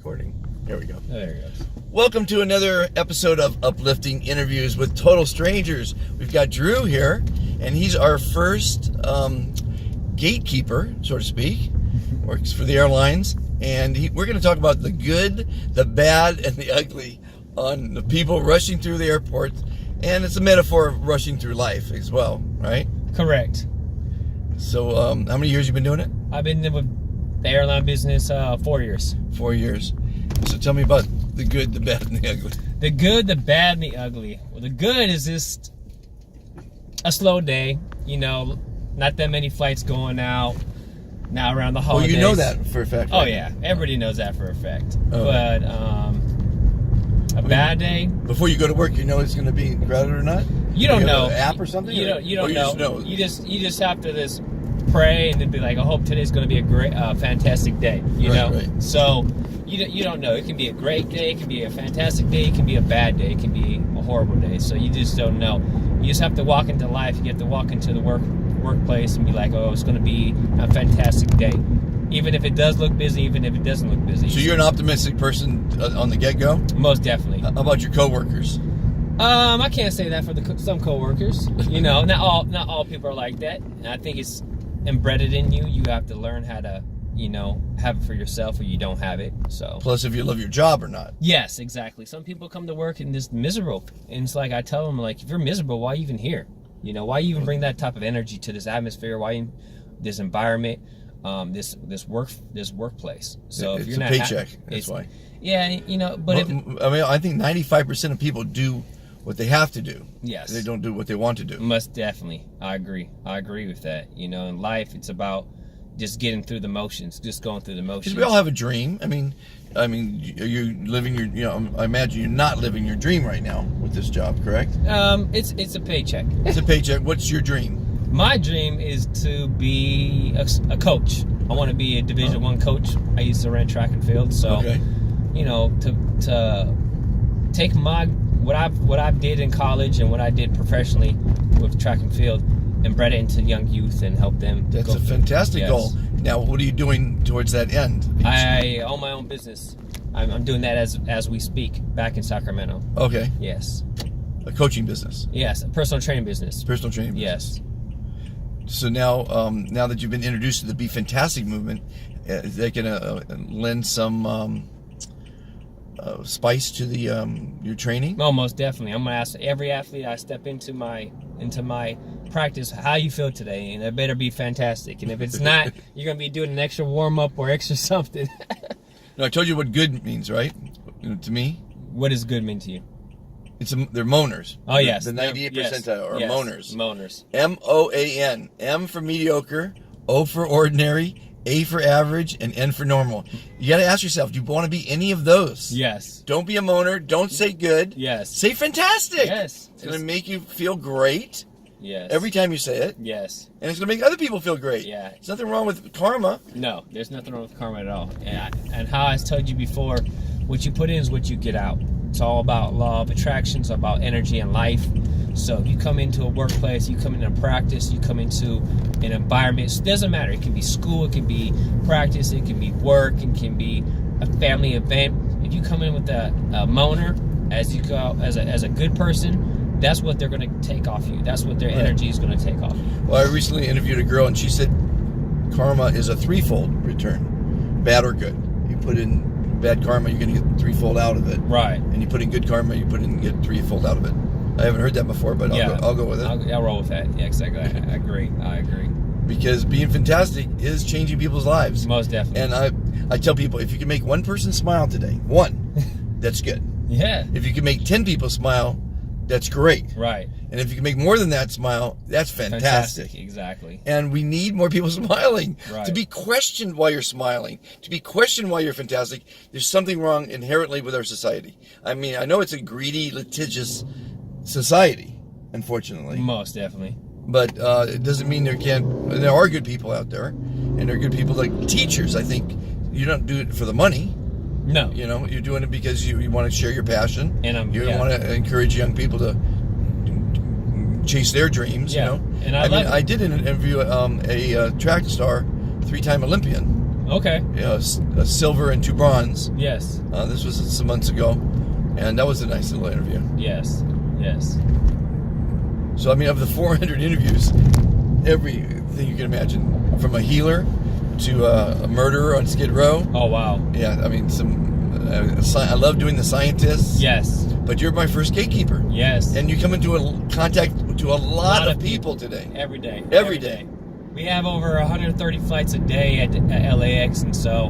Recording. There we go. There it goes. Welcome to another episode of Uplifting Interviews with Total Strangers. We've got Drew here, and he's our first gatekeeper, so to speak. Works for the airlines, and we're going to talk about the good, the bad, and the ugly on the people rushing through the airport, and it's a metaphor of rushing through life as well, right? Correct. So, how many years you been doing it? I've been with the airline business 4 years. 4 years. So tell me about the good, the bad, and the ugly. The good, the bad, and the ugly. Well, the good is just a slow day. You know, not that many flights going out now around the holidays. Well, you know that for a fact. Oh, right? yeah. Everybody knows that for a fact. Oh. But a bad day. Before you go to work, you know it's going to be crowded or not? You don't know. An app or something? You don't Or know. Just know. You just have to just pray and then be like, I hope today's going to be a great, fantastic day. You know. Right. So you don't know. It can be a great day. It can be a fantastic day. It can be a bad day. It can be a horrible day. So you just don't know. You just have to walk into life. You have to walk into the workplace and be like, oh, it's going to be a fantastic day. Even if it does look busy, even if it doesn't look busy. So you're an optimistic person on the get-go? Most definitely. How about your coworkers? I can't say that for some coworkers. You know, not all people are like that. And I think it's embedded in you. You have to learn how to, you know, have it for yourself, or you don't have it. So. Plus, if you love your job or not. Yes, exactly. Some people come to work and just miserable, and it's like I tell them, like, if you're miserable, why are you even here? You know, why you even bring that type of energy to this atmosphere? Why this environment? This workplace. So if It's you're a not paycheck. That's why. Yeah, you know, but if I think 95% of people do what they have to do. Yes. They don't do what they want to do. Most definitely. I agree with that. You know, in life, it's about just getting through the motions, just going through the motions. Because we all have a dream. I mean, are you living your? You know, I imagine you're not living your dream right now with this job, correct? It's a paycheck. It's a paycheck. What's your dream? My dream is to be a coach. I want to be a Division I coach. I used to run track and field, so okay. You know, to take what I did in college and what I did professionally with track and field and bred it into young youth and help them. That's a fantastic goal. Now, what are you doing towards that end? I own my own business. I'm doing that as we speak back in Sacramento. Okay. Yes. A coaching business. Yes, a personal training business. Personal training business. Yes. So now that you've been introduced to the Be Fantastic movement, they're going to lend some spice to the your training? Oh, most definitely. I'm going to ask every athlete I step into my practice, how you feel today, and it better be fantastic. And if it's not, you're going to be doing an extra warm-up or extra something. No, I told you what good means, right? To me? What does good mean to you? They're moaners. Oh, yes. The 98th percentile are moaners. Moaners. M-O-A-N. M for mediocre, O for ordinary, A for average, and N for normal. You got to ask yourself, do you want to be any of those? Yes. Don't be a moaner. Don't say good. Yes. Say fantastic. Yes. It's going to make you feel great. Yes. Every time you say it. Yes. And it's going to make other people feel great. Yeah. There's nothing wrong with karma. No, there's nothing wrong with karma at all. And how I told you before, what you put in is what you get out. It's all about law of attraction. It's about energy and life. So if you come into a workplace, you come into practice, you come into an environment, it doesn't matter. It can be school, it can be practice, it can be work, it can be a family event. If you come in with a moaner, as you go as a good person, that's what they're going to take off you. That's what their energy is going to take off you. Well, I recently interviewed a girl, and she said karma is a threefold return, bad or good. You put in bad karma, you're going to get threefold out of it. Right. And you put in good karma, get threefold out of it. I haven't heard that before, but I'll go with it. I'll roll with that. Yeah, exactly. I agree. Because being fantastic is changing people's lives. Most definitely. And I tell people, if you can make one person smile today, that's good. Yeah. If you can make 10 people smile, that's great. Right. And if you can make more than that smile, that's fantastic. Exactly. And we need more people smiling. Right. To be questioned why you're smiling. To be questioned why you're fantastic. There's something wrong inherently with our society. I mean, I know it's a greedy, litigious society, unfortunately. Most definitely. But it doesn't mean there are good people out there. And there are good people like teachers. I think you don't do it for the money. No. You know, you're doing it because you want to share your passion. And you want to encourage young people to chase their dreams. Yeah. You know, And I did interview a track star, 3-time Olympian. Okay. You know, a silver and 2 bronze. Yes. This was some months ago, and that was a nice little interview. Yes. Yes. So, I mean, of the 400 interviews, everything you can imagine, from a healer to a murderer on Skid Row. Oh, wow. Yeah, I mean, I love doing the scientists. Yes. But you're my first gatekeeper. Yes. And you come into contact to a lot of people today. Every day. Every day. We have over 130 flights a day at LAX, and so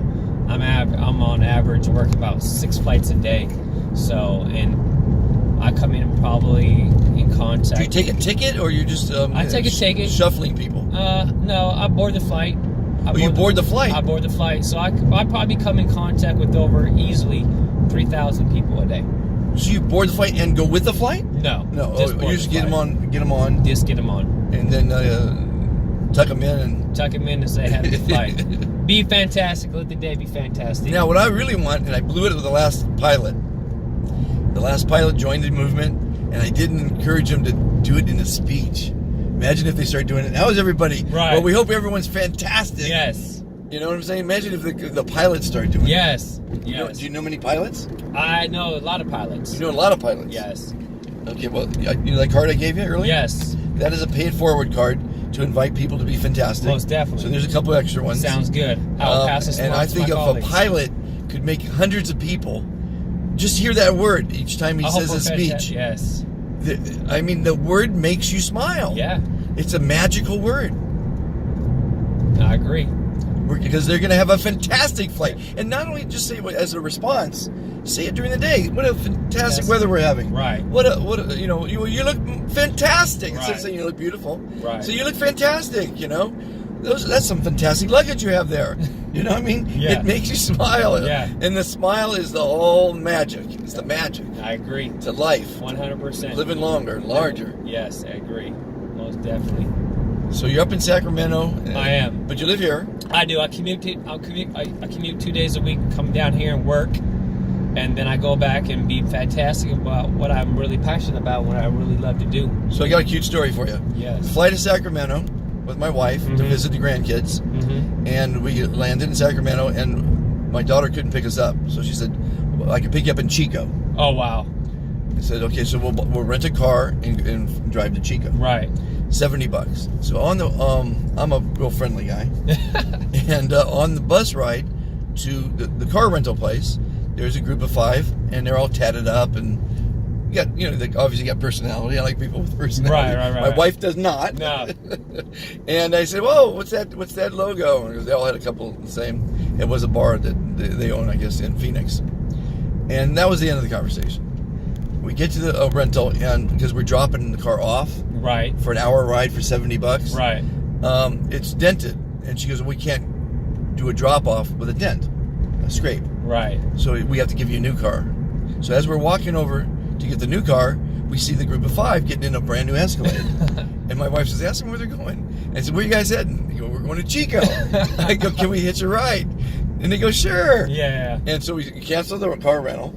I'm on average working about 6 flights a day. So, and I come in probably in contact. Do you take a ticket, or you just I take a ticket. Shuffling people? No, I board the flight. You board the flight? I board the flight. So I probably come in contact with over easily 3,000 people a day. So you board the flight and go with the flight? No. No. Just You just get them on. Just get them on. And then tuck them in and tuck them in and say happy flight. Be fantastic. Let the day be fantastic. Now, what I really want, and I blew it with the last pilot. The last pilot joined the movement, and I didn't encourage him to do it in a speech. Imagine if they start doing it. How is everybody? Right. Well, we hope everyone's fantastic. Yes. You know what I'm saying? Imagine if the pilots start doing it. Yes. Do you know many pilots? I know a lot of pilots. You know a lot of pilots? Yes. Okay, well, you know that card I gave you earlier? Yes. That is a pay-it-forward card to invite people to be fantastic. Most definitely. So there's a couple extra ones. Sounds good. I'll pass this and along I to think my if colleagues. a pilot could make hundreds of people just hear that word each time he says a speech. Yes. I mean, the word makes you smile. Yeah. It's a magical word. I agree. Because they're going to have a fantastic flight. And not only just say it as a response, say it during the day. What a fantastic weather we're having. Right. You look fantastic. Right. Instead of saying you look beautiful. Right. So you look fantastic, you know. That's some fantastic luggage you have there. You know what I mean? Yeah. It makes you smile. Yeah. And the smile is the whole magic. It's the magic. I agree. To life. 100%. Living longer, larger. Yes, I agree. Most definitely. So you're up in Sacramento. I am. But you live here. I do. I commute 2 days a week, come down here and work, and then I go back and be fantastic about what I'm really passionate about, what I really love to do. So I got a cute story for you. Yes. Fly to Sacramento with my wife to visit the grandkids, and we landed in Sacramento, and my daughter couldn't pick us up, so she said, well, I can pick you up in Chico. Oh, wow. I said, okay, so we'll rent a car and drive to Chico. Right. $70. So on the I'm a real friendly guy, and on the bus ride to the car rental place, there's a group of 5, and they're all tatted up, and they obviously got personality. I like people with personality. Right. My wife does not. No. And I said, whoa, what's that logo? And they all had a couple of the same. It was a bar that they own, I guess, in Phoenix. And that was the end of the conversation. We get to the rental, and because we're dropping the car off, right, for an hour ride for $70, right, it's dented, and she goes, we can't do a drop off with a dent, a scrape, right. So we have to give you a new car. So as we're walking over to get the new car, we see the group of 5 getting in a brand new Escalade, and my wife says, ask them where they're going. And I said, where are you guys heading? They go, we're going to Chico. I go, can we hitch a ride? And they go, sure. Yeah. And so we cancel the car rental,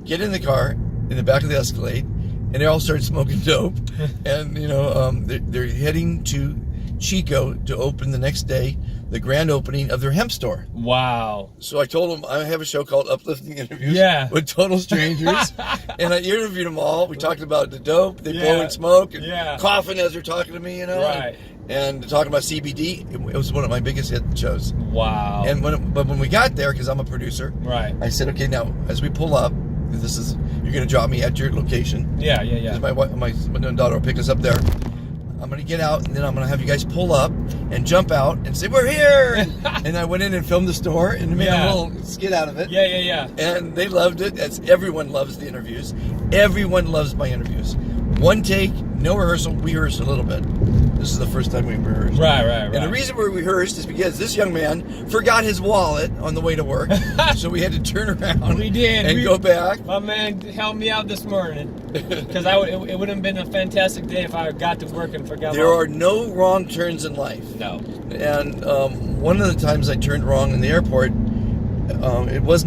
get in the car, in the back of the Escalade, and they all start smoking dope. And they're heading to Chico to open the next day the grand opening of their hemp store. Wow. So I told them I have a show called Uplifting Interviews with total strangers, and I interviewed them all. We talked about the dope, they blow and smoke, and coughing as they're talking to me, right, and talking about CBD. It was one of my biggest hit shows. Wow. And when we got there, because I'm a producer, right, I said, okay, now as we pull up, you're going to drop me at your location. Yeah. Because my daughter will pick us up there. I'm going to get out, and then I'm going to have you guys pull up and jump out and say, we're here! And I went in and filmed the store and made a little skit out of it. Yeah. And they loved it. Everyone loves the interviews. Everyone loves my interviews. One take, no rehearsal. We rehearsed a little bit. This is the first time we rehearsed. Right. And the reason we rehearsed is because this young man forgot his wallet on the way to work. So we had to turn around and go back. My man helped me out this morning. Because it would have been a fantastic day if I got to work and forgot. There are no wrong turns in life. No. And one of the times I turned wrong in the airport, there's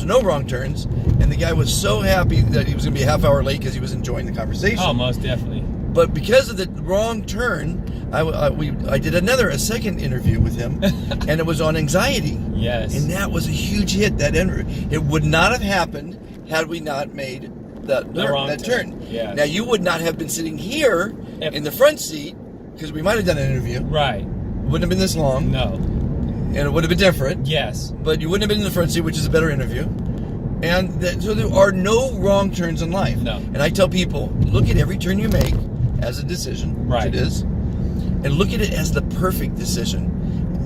no wrong turns. And the guy was so happy that he was going to be a half hour late because he was enjoying the conversation. Oh, most definitely. But because of the wrong turn, I did a second interview with him, and it was on anxiety. Yes. And that was a huge hit. It would not have happened had we not made that turn. Yeah. Now, you would not have been sitting here in the front seat, because we might have done an interview. Right. It wouldn't have been this long. No. And it would have been different. Yes. But you wouldn't have been in the front seat, which is a better interview. And so there are no wrong turns in life. No. And I tell people, look at every turn you make as a decision, right. which it is, and look at it as the perfect decision.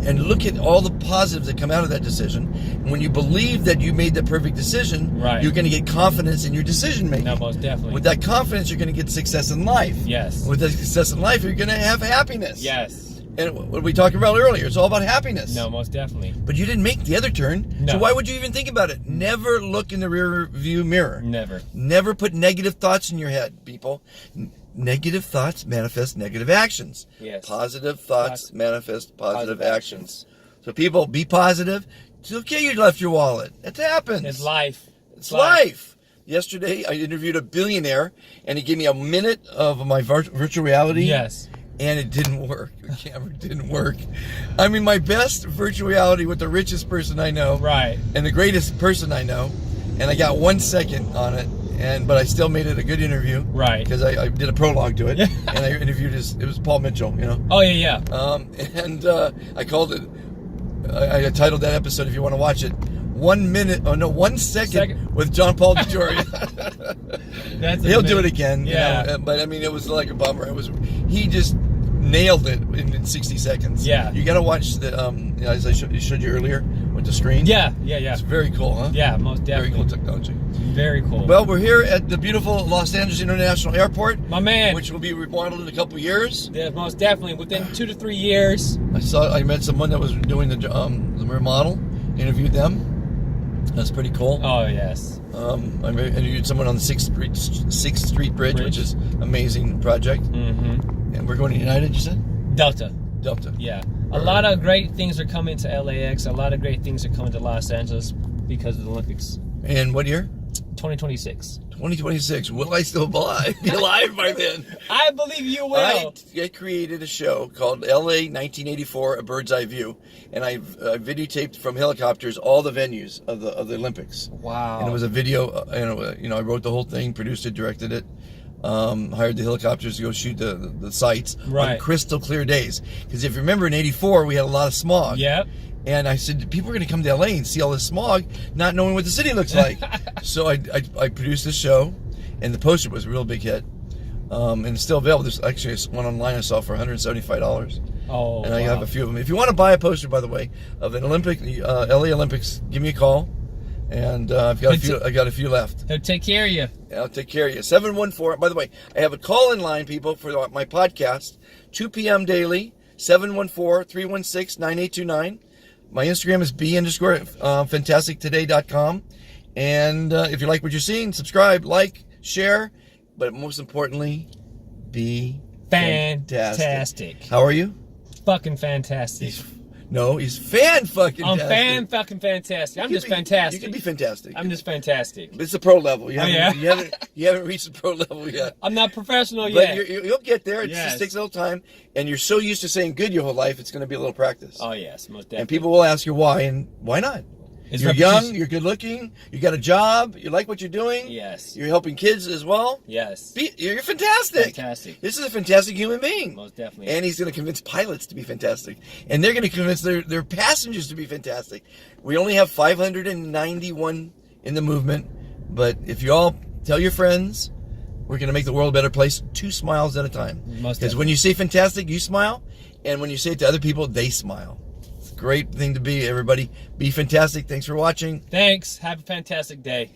And look at all the positives that come out of that decision. And when you believe that you made the perfect decision, right. you're going to get confidence in your decision making. No, most definitely. With that confidence, you're going to get success in life. Yes. With that success in life, you're going to have happiness. Yes. And what we talked about earlier, it's all about happiness. No, most definitely. But you didn't make the other turn, no. So why would you even think about it? Never look in the rear view mirror. Never. Never put negative thoughts in your head, people. Negative thoughts manifest negative actions. Yes. Positive thoughts manifest positive actions. So people, be positive. It's okay you left your wallet. It happens. It's life. It's life. Yesterday, I interviewed a billionaire, and he gave me a minute of my virtual reality. Yes. And it didn't work. The camera didn't work. I mean, my best virtual reality with the richest person I know. Right. And the greatest person I know. And I got 1 second on it. But I still made it a good interview. Right. Because I did a prologue to it. And I interviewed it was Paul Mitchell, you know. Oh, yeah. I called it, I titled that episode, if you want to watch it, 1 second with John Paul DeJoria. He'll do it again. Yeah. You know? But I mean, it was like a bummer. He just nailed it in 60 seconds. Yeah. You got to watch the, as I showed you earlier with the screen. Yeah. It's very cool, huh? Yeah, most definitely. Very cool technology. Very cool. Well, we're here at the beautiful Los Angeles International Airport. My man. Which will be remodeled in a couple years. Yeah, most definitely. Within 2 to 3 years. I met someone that was doing the remodel. Interviewed them. That's pretty cool. Oh, yes. I interviewed someone on the 6th Street Bridge, which is an amazing project. Mm-hmm. And we're going to United, you said? Delta. Yeah. A lot of great things are coming to LAX. A lot of great things are coming to Los Angeles because of the Olympics. And what year? 2026. 2026. Will I still be alive by then? I believe you will. I created a show called LA 1984, A Bird's Eye View, and I videotaped from helicopters all the venues of the Olympics. Wow. And it was a video, and I wrote the whole thing, produced it, directed it, hired the helicopters to go shoot the sites on crystal clear days. Because if you remember in '84, we had a lot of smog. Yep. And I said, people are going to come to LA and see all this smog, not knowing what the city looks like. So I produced this show, and the poster was a real big hit. And it's still available. There's actually one online I saw for $175. Oh, and I have a few of them. If you want to buy a poster, by the way, of an LA Olympics, give me a call. And I got a few left. He'll take care of you. I'll take care of you. 714. By the way, I have a call-in line, people, for my podcast, 2 p.m. daily, 714-316-9829. My Instagram is b_fantastictoday.com. And if you like what you're seeing, subscribe, like, share. But most importantly, be fantastic. How are you? Fucking fantastic. He's fan-fucking-tastic. I'm fan-fucking fantastic. I'm just fantastic. You can be fantastic. I'm just fantastic. It's the pro level. You haven't reached the pro level yet. I'm not professional yet. But you'll get there. It just takes a little time. And you're so used to saying good your whole life, it's going to be a little practice. Oh, yes, most definitely. And people will ask you why, and why not? You're young, you're good looking, you got a job, you like what you're doing. Yes. You're helping kids as well. Yes. You're fantastic. Fantastic. This is a fantastic human being. Most definitely. And he's going to convince pilots to be fantastic. And they're going to convince their passengers to be fantastic. We only have 591 in the movement. But if you all tell your friends, we're going to make the world a better place 2 smiles at a time. Because when you say fantastic, you smile. And when you say it to other people, they smile. Great thing to be, everybody. Be fantastic. Thanks for watching. Thanks. Have a fantastic day.